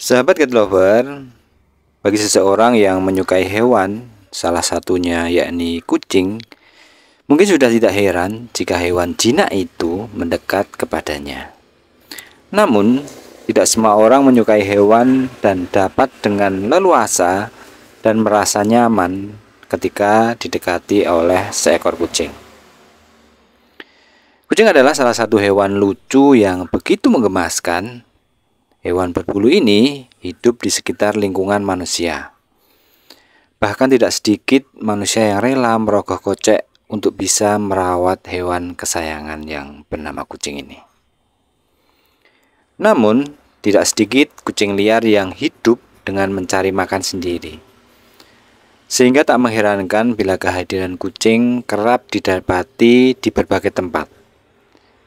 Sahabat cat lover, bagi seseorang yang menyukai hewan, salah satunya yakni kucing, mungkin sudah tidak heran jika hewan jinak itu mendekat kepadanya. Namun, tidak semua orang menyukai hewan dan dapat dengan leluasa dan merasa nyaman ketika didekati oleh seekor kucing. Kucing adalah salah satu hewan lucu yang begitu menggemaskan. Hewan berbulu ini hidup di sekitar lingkungan manusia. Bahkan tidak sedikit manusia yang rela merogoh kocek untuk bisa merawat hewan kesayangan yang bernama kucing ini. Namun, tidak sedikit kucing liar yang hidup dengan mencari makan sendiri. Sehingga tak mengherankan bila kehadiran kucing kerap didapati di berbagai tempat.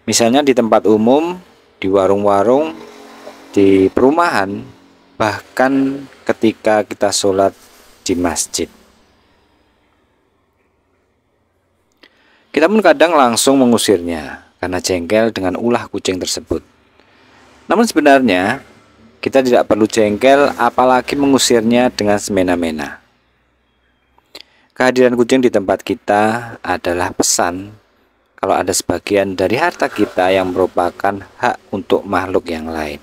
Misalnya di tempat umum, di warung-warung, di perumahan, bahkan ketika kita sholat di masjid. Kita pun kadang langsung mengusirnya karena jengkel dengan ulah kucing tersebut. Namun sebenarnya kita tidak perlu jengkel apalagi mengusirnya dengan semena-mena. Kehadiran kucing di tempat kita adalah pesan kalau ada sebagian dari harta kita yang merupakan hak untuk makhluk yang lain.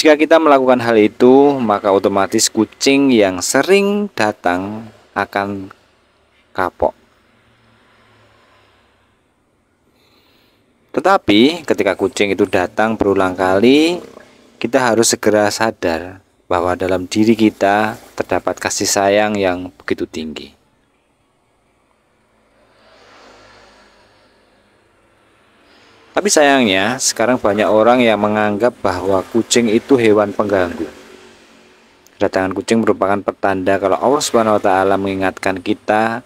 Jika kita melakukan hal itu, maka otomatis kucing yang sering datang akan kapok. Tetapi ketika kucing itu datang berulang kali, kita harus segera sadar bahwa dalam diri kita terdapat kasih sayang yang begitu tinggi. Tapi sayangnya, sekarang banyak orang yang menganggap bahwa kucing itu hewan pengganggu. Kedatangan kucing merupakan pertanda kalau Allah Subhanahu wa Ta'ala mengingatkan kita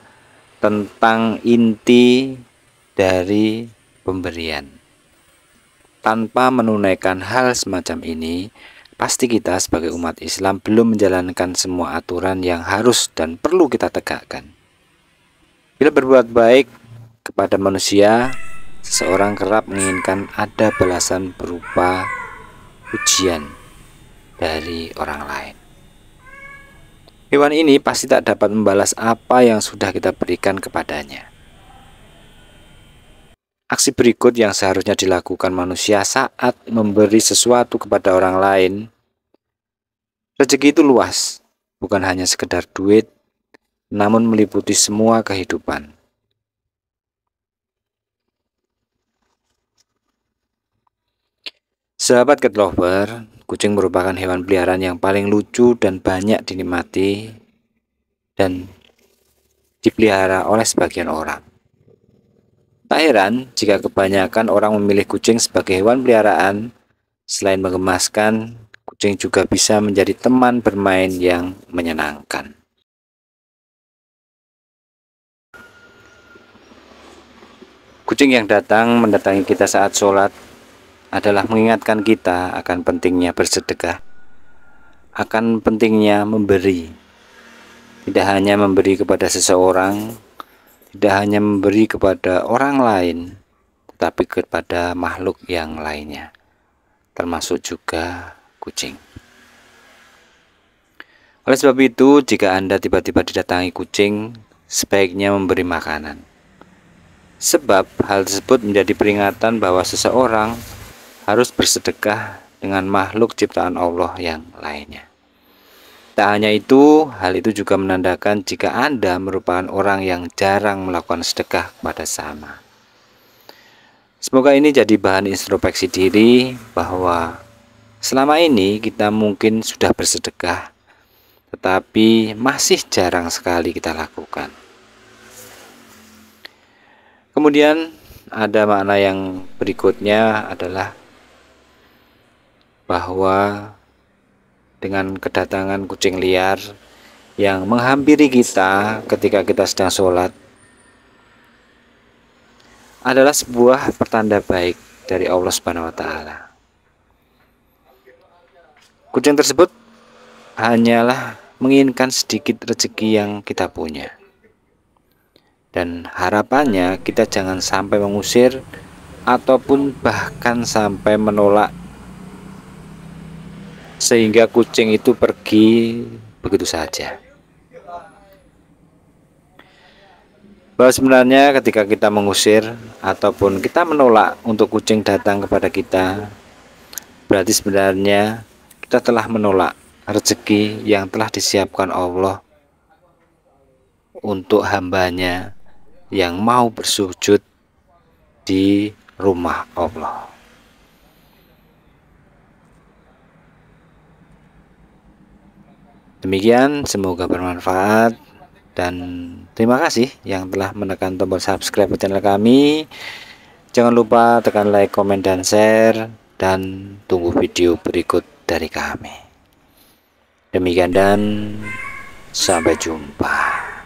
tentang inti dari pemberian. Tanpa menunaikan hal semacam ini, pasti kita sebagai umat Islam belum menjalankan semua aturan yang harus dan perlu kita tegakkan. Bila berbuat baik kepada manusia, seseorang kerap menginginkan ada balasan berupa pujian dari orang lain. Hewan ini pasti tak dapat membalas apa yang sudah kita berikan kepadanya. Aksi berikut yang seharusnya dilakukan manusia saat memberi sesuatu kepada orang lain. Rezeki itu luas, bukan hanya sekedar duit, namun meliputi semua kehidupan. Sahabat cat lover, kucing merupakan hewan peliharaan yang paling lucu dan banyak dinikmati dan dipelihara oleh sebagian orang. Tak heran jika kebanyakan orang memilih kucing sebagai hewan peliharaan. Selain menggemaskan, kucing juga bisa menjadi teman bermain yang menyenangkan. Kucing yang datang mendatangi kita saat sholat adalah mengingatkan kita akan pentingnya bersedekah, akan pentingnya memberi. Tidak hanya memberi kepada seseorang, tidak hanya memberi kepada orang lain, tetapi kepada makhluk yang lainnya, termasuk juga kucing. Oleh sebab itu, jika Anda tiba-tiba didatangi kucing, sebaiknya memberi makanan. Sebab hal tersebut menjadi peringatan bahwa seseorang harus bersedekah dengan makhluk ciptaan Allah yang lainnya. Tak hanya itu, hal itu juga menandakan jika Anda merupakan orang yang jarang melakukan sedekah kepada sesama. Semoga ini jadi bahan introspeksi diri bahwa selama ini kita mungkin sudah bersedekah, tetapi masih jarang sekali kita lakukan. Kemudian ada makna yang berikutnya adalah bahwa dengan kedatangan kucing liar yang menghampiri kita ketika kita sedang sholat adalah sebuah pertanda baik dari Allah Subhanahu wa Ta'ala. Kucing tersebut hanyalah menginginkan sedikit rezeki yang kita punya. Dan harapannya kita jangan sampai mengusir ataupun bahkan sampai menolak sehingga kucing itu pergi begitu saja. Bahwa sebenarnya ketika kita mengusir ataupun kita menolak untuk kucing datang kepada kita, berarti sebenarnya kita telah menolak rezeki yang telah disiapkan Allah untuk hambanya yang mau bersujud di rumah Allah. Demikian, semoga bermanfaat dan terima kasih yang telah menekan tombol subscribe channel kami. Jangan lupa tekan like, komen, dan share, dan tunggu video berikut dari kami. Demikian dan sampai jumpa.